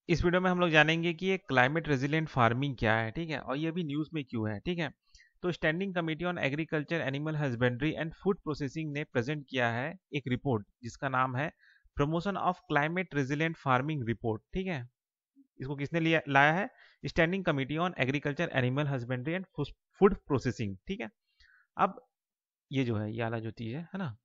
इस वीडियो में हम लोग जानेंगे कि ये क्लाइमेट रेजिलिएंट फार्मिंग क्या है, ठीक है, और ये अभी न्यूज़ में क्यों है, ठीक है। तो standing committee on agriculture, animal husbandry and food processing ने प्रेजेंट किया है एक रिपोर्ट जिसका नाम है promotion of climate resilient farming report, ठीक है। इसको किसने लिया लाया है? Standing committee on agriculture, animal husbandry and food processing, ठीक है। अब ये जो है, ये वाला जो चीज़ है ना,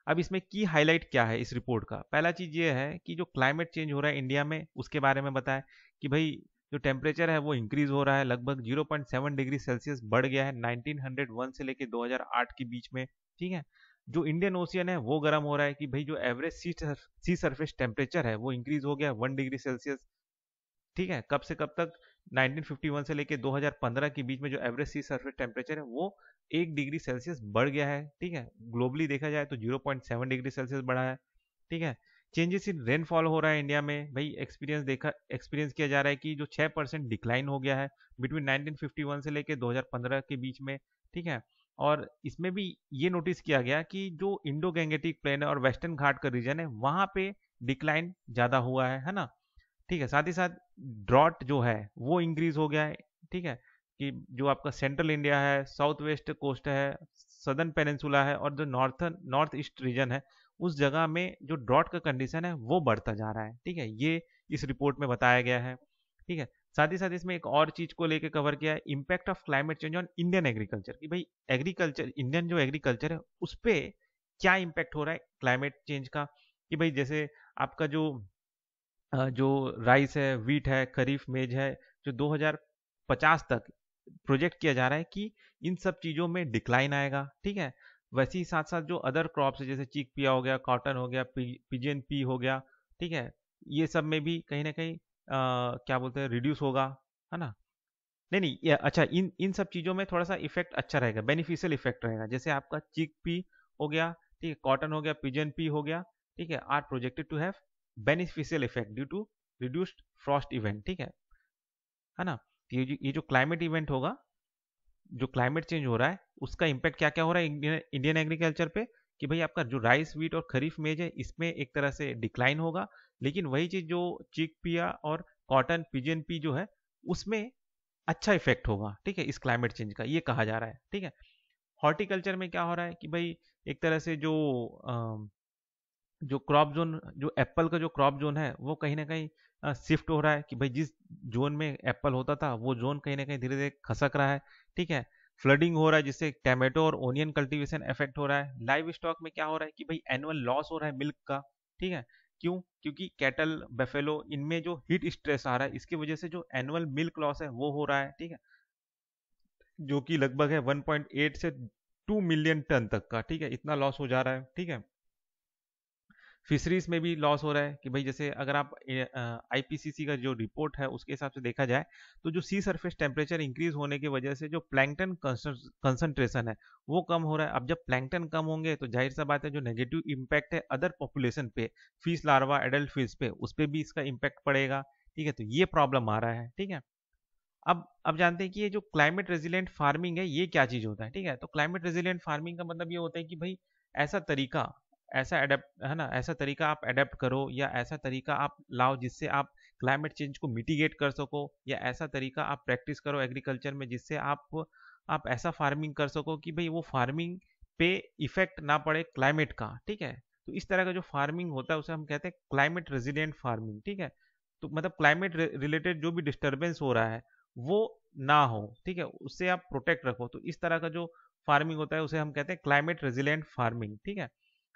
अब इसमें की हाईलाइट क्या है इस रिपोर्ट का? पहला चीज ये है कि जो क्लाइमेट चेंज हो रहा है इंडिया में उसके बारे में बताया कि भाई जो टेम्परेचर है वो इंक्रीज हो रहा है, लगभग 0.7 डिग्री सेल्सियस बढ़ गया है 1901 से लेके 2008 के बीच में, ठीक है। जो इंडियन ओशियन है वो गर्म हो रहा है कि भाई जो एवरेज सी सरफेस टेम्परेचर है वो इंक्रीज हो गया 1 डिग्री सेल्सियस, ठीक है। कब से कब तक? 1951 से लेके 2015 के बीच में जो एवरेज सी सरफेस टेम्परेचर है वो 1 डिग्री सेल्सियस बढ़ गया है, ठीक है। ग्लोबली देखा जाए तो 0.7 डिग्री सेल्सियस बढ़ा है, ठीक है। चेंजेस इन रेनफॉल हो रहा है इंडिया में, भाई एक्सपीरियंस किया जा रहा है कि जो 6% डिक्लाइन हो गया है बिटवीन 1951 से लेके 2015 के बीच में, ठीक है। और इसमें भी ये नोटिस किया गया कि जो इंडो गैंगेटिक प्लेन है और वेस्टर्न घाट का रीजन है वहां पे डिक्लाइन ज्यादा हुआ है ना, ठीक है। साथ ही साथ ड्रॉट जो है वो इंक्रीज हो गया है, ठीक है। कि जो आपका सेंट्रल इंडिया है, साउथ वेस्ट कोस्ट है, सदर्न पेनिनसुला है और जो नॉर्थ ईस्ट रीजन है उस जगह में जो ड्रॉट का कंडीशन है वो बढ़ता जा रहा है, ठीक है। ये इस रिपोर्ट में बताया गया है, ठीक है। साथ ही साथ इसमें एक और चीज को लेकर कवर किया है, impact of climate change on Indian agriculture, कि भाई एग्रीकल्चर, इंडियन जो एग्रीकल्चर है उस पर क्या इम्पैक्ट हो रहा है क्लाइमेट चेंज का। कि भाई जैसे आपका जो राइस है, वीट है, खरीफ मेज है, जो 2050 तक प्रोजेक्ट किया जा रहा है कि इन सब चीज़ों में डिक्लाइन आएगा, ठीक है। वैसे ही साथ साथ जो अदर क्रॉप्स है जैसे चीक पिया हो गया, कॉटन हो गया, पिजन पी हो गया, ठीक है, ये सब में भी कहीं ना कहीं क्या बोलते हैं, रिड्यूस होगा, है ना। नहीं नहीं, ये अच्छा, इन इन सब चीज़ों में थोड़ा सा इफेक्ट अच्छा रहेगा, बेनिफिशियल इफेक्ट रहेगा। जैसे आपका चिक पी हो गया, ठीक है, कॉटन हो गया, पिजन पी हो गया, ठीक है, are projected to have beneficial effect due to reduced frost event, ठीक है ना। तो ये जो क्लाइमेट इवेंट होगा, जो क्लाइमेट चेंज हो रहा है उसका इम्पैक्ट क्या क्या हो रहा है इंडियन एग्रीकल्चर पे, कि भाई आपका जो राइस, वीट और खरीफ मेज है इसमें एक तरह से डिक्लाइन होगा, लेकिन वही चीज जो चिक पिया और कॉटन पिजन पी जो है उसमें अच्छा इफेक्ट होगा, ठीक है, इस क्लाइमेट चेंज का, ये कहा जा रहा है, ठीक है। हॉर्टिकल्चर में क्या हो रहा है कि भाई एक तरह से जो क्रॉप जोन, जो एप्पल का जो क्रॉप जोन है वो कहीं ना कहीं शिफ्ट हो रहा है, कि भाई जिस जोन में एप्पल होता था वो जोन कहीं ना कहीं धीरे धीरे खसक रहा है, ठीक है। फ्लडिंग हो रहा है जिससे टैमेटो और ओनियन कल्टीवेशन इफेक्ट हो रहा है। लाइव स्टॉक में क्या हो रहा है कि भाई एनुअल लॉस हो रहा है मिल्क का, ठीक है। क्यों? क्योंकि कैटल, बेफेलो, इनमें जो हीट स्ट्रेस आ रहा है इसकी वजह से जो एनुअल मिल्क लॉस है वो हो रहा है, ठीक है, जो कि लगभग है 1.8 से 2 मिलियन टन तक का, ठीक है, इतना लॉस हो जा रहा है, ठीक है। फिशरीज में भी लॉस हो रहा है कि भाई जैसे अगर आप आईपीसीसी का जो रिपोर्ट है उसके हिसाब से देखा जाए तो जो सी सरफेस टेम्परेचर इंक्रीज होने की वजह से जो प्लैंकटन कंसंट्रेशन है वो कम हो रहा है। अब जब प्लैंकटन कम होंगे तो जाहिर सा बात है जो नेगेटिव इम्पैक्ट है अदर पॉपुलेशन पे, फिश लार्वा, एडल्ट फिश पे, उस पर भी इसका इम्पैक्ट पड़ेगा, ठीक है। तो ये प्रॉब्लम आ रहा है, ठीक है। अब जानते हैं कि ये जो क्लाइमेट रेजिलिएंट फार्मिंग है ये क्या चीज होता है, ठीक है। तो क्लाइमेट रेजिलिएंट फार्मिंग का मतलब ये होता है कि भाई ऐसा तरीका, ऐसा एडेप्ट है ना, ऐसा तरीका आप एडेप्ट करो या ऐसा तरीका आप लाओ जिससे आप क्लाइमेट चेंज को मिटिगेट कर सको, या ऐसा तरीका आप प्रैक्टिस करो एग्रीकल्चर में जिससे आप ऐसा फार्मिंग कर सको कि भाई वो फार्मिंग पे इफेक्ट ना पड़े क्लाइमेट का, ठीक है। तो इस तरह का जो फार्मिंग होता है उसे हम कहते हैं क्लाइमेट रेजिलिएंट फार्मिंग, ठीक है। तो मतलब क्लाइमेट रिलेटेड जो भी डिस्टर्बेंस हो रहा है वो ना हो, ठीक है, उससे आप प्रोटेक्ट रखो। तो इस तरह का जो फार्मिंग होता है उसे हम कहते हैं क्लाइमेट रेजिलिएंट फार्मिंग, ठीक है।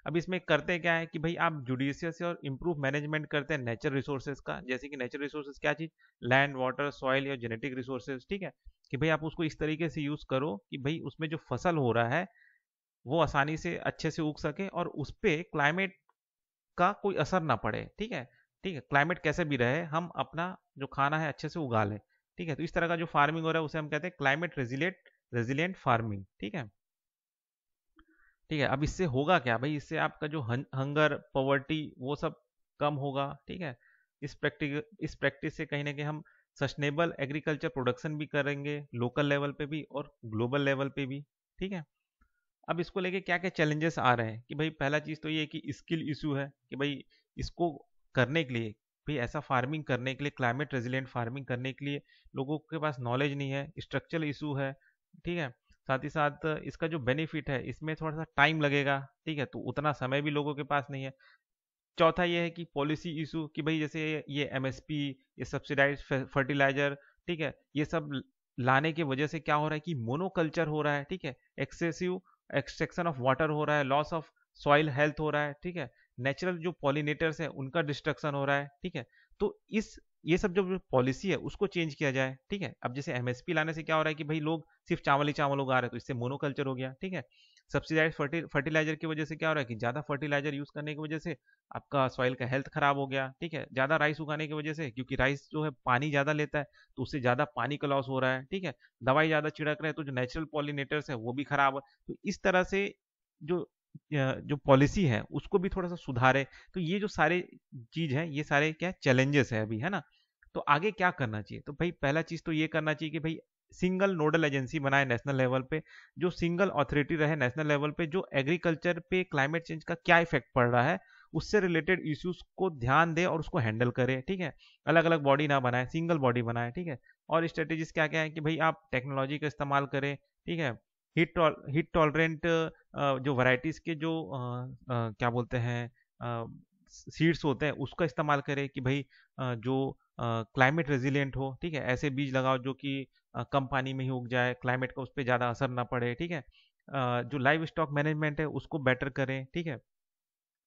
अब इसमें करते क्या है कि भाई आप जुडिशियस और इम्प्रूव मैनेजमेंट करते हैं नेचर रिसोर्सेज का, जैसे कि नेचर रिसोर्सेज क्या चीज, लैंड, वाटर, सॉइल या जेनेटिक रिसोर्सेज, ठीक है। कि भाई आप उसको इस तरीके से यूज करो कि भाई उसमें जो फसल हो रहा है वो आसानी से अच्छे से उग सके और उस पर क्लाइमेट का कोई असर ना पड़े, ठीक है। ठीक है, क्लाइमेट कैसे भी रहे हम अपना जो खाना है अच्छे से उगा लें, ठीक है। तो इस तरह का जो फार्मिंग हो रहा है उसे हम कहते हैं क्लाइमेट रेजिलिएंट फार्मिंग, ठीक है। ठीक है, अब इससे होगा क्या भाई, इससे आपका जो हंगर, पॉवर्टी, वो सब कम होगा, ठीक है। इस प्रैक्टिस से कहीं ना कहीं हम सस्टेनेबल एग्रीकल्चर प्रोडक्शन भी करेंगे, लोकल लेवल पे भी और ग्लोबल लेवल पे भी, ठीक है। अब इसको लेके क्या क्या चैलेंजेस आ रहे हैं कि भाई पहला चीज तो ये है कि स्किल इशू है, कि भाई इसको करने के लिए भाई ऐसा फार्मिंग करने के लिए, क्लाइमेट रेजिलिएंट फार्मिंग करने के लिए लोगों के पास नॉलेज नहीं है, स्ट्रक्चरल इशू है, ठीक है। साथ ही साथ इसका जो बेनिफिट है इसमें थोड़ा सा टाइम लगेगा, ठीक है, तो उतना समय भी लोगों के पास नहीं है। चौथा ये है कि पॉलिसी इशू, कि भाई जैसे ये एमएसपी, ये सब्सिडाइज फर्टिलाइजर, ठीक है, ये सब लाने की वजह से क्या हो रहा है कि मोनोकल्चर हो रहा है, ठीक है, एक्सेसिव एक्सट्रैक्शन ऑफ वाटर हो रहा है, लॉस ऑफ सॉइल हेल्थ हो रहा है, ठीक है, नेचुरल जो पॉलिनेटर्स है उनका डिस्ट्रक्शन हो रहा है, ठीक है। तो इस ये सब जो पॉलिसी है उसको चेंज किया जाए, ठीक है। अब जैसे एमएसपी लाने से क्या हो रहा है कि भाई लोग सिर्फ चावल ही चावल उगा रहे हैं, तो इससे मोनोकल्चर हो गया, ठीक है। सब्सिडाइज फर्टिलाइजर की वजह से क्या हो रहा है कि ज़्यादा फर्टिलाइजर यूज़ करने की वजह से आपका सॉइल का हेल्थ खराब हो गया, ठीक है। ज़्यादा राइस उगाने की वजह से, क्योंकि राइस जो है पानी ज़्यादा लेता है, तो उससे ज़्यादा पानी का लॉस हो रहा है, ठीक है। दवाई ज़्यादा छिड़क रहे हैं तो जो नेचुरल पॉलिनेटर्स है वो भी खराब है। तो इस तरह से जो जो पॉलिसी है उसको भी थोड़ा सा सुधारे। तो ये जो सारे चीज है, ये सारे क्या चैलेंजेस है अभी, है ना। तो आगे क्या करना चाहिए, तो भाई पहला चीज तो ये करना चाहिए कि भाई सिंगल नोडल एजेंसी बनाए नेशनल लेवल पे, जो सिंगल अथॉरिटी रहे नेशनल लेवल पे, जो एग्रीकल्चर पे क्लाइमेट चेंज का क्या इफेक्ट पड़ रहा है उससे रिलेटेड इश्यूज को ध्यान दे और उसको हैंडल करे, ठीक है। अलग अलग बॉडी ना बनाए, सिंगल बॉडी बनाए, ठीक है। और स्ट्रेटेजीज क्या क्या है कि भाई आप टेक्नोलॉजी का इस्तेमाल करें, ठीक है। हीट टॉलरेंट जो वैरायटीज के जो क्या बोलते हैं सीड्स होते हैं उसका इस्तेमाल करें, कि भाई जो क्लाइमेट रेजिलिएंट हो, ठीक है, ऐसे बीज लगाओ जो कि कम पानी में ही उग जाए, क्लाइमेट का उस पर ज़्यादा असर ना पड़े, ठीक है। जो लाइव स्टॉक मैनेजमेंट है उसको बेटर करें, ठीक है,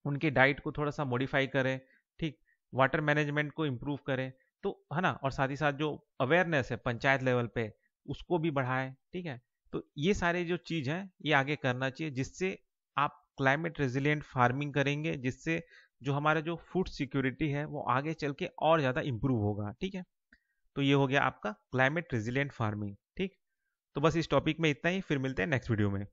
उनके डाइट को थोड़ा सा मॉडिफाई करें, ठीक, वाटर मैनेजमेंट को इम्प्रूव करें, तो है ना। और साथ ही साथ जो अवेयरनेस है पंचायत लेवल पे उसको भी बढ़ाएं, ठीक है। तो ये सारे जो चीज़ हैं ये आगे करना चाहिए, जिससे आप क्लाइमेट रेजिलिएंट फार्मिंग करेंगे, जिससे जो हमारा जो फूड सिक्योरिटी है वो आगे चल के और ज़्यादा इम्प्रूव होगा, ठीक है। तो ये हो गया आपका क्लाइमेट रेजिलिएंट फार्मिंग, ठीक। तो बस इस टॉपिक में इतना ही, फिर मिलते हैं नेक्स्ट वीडियो में।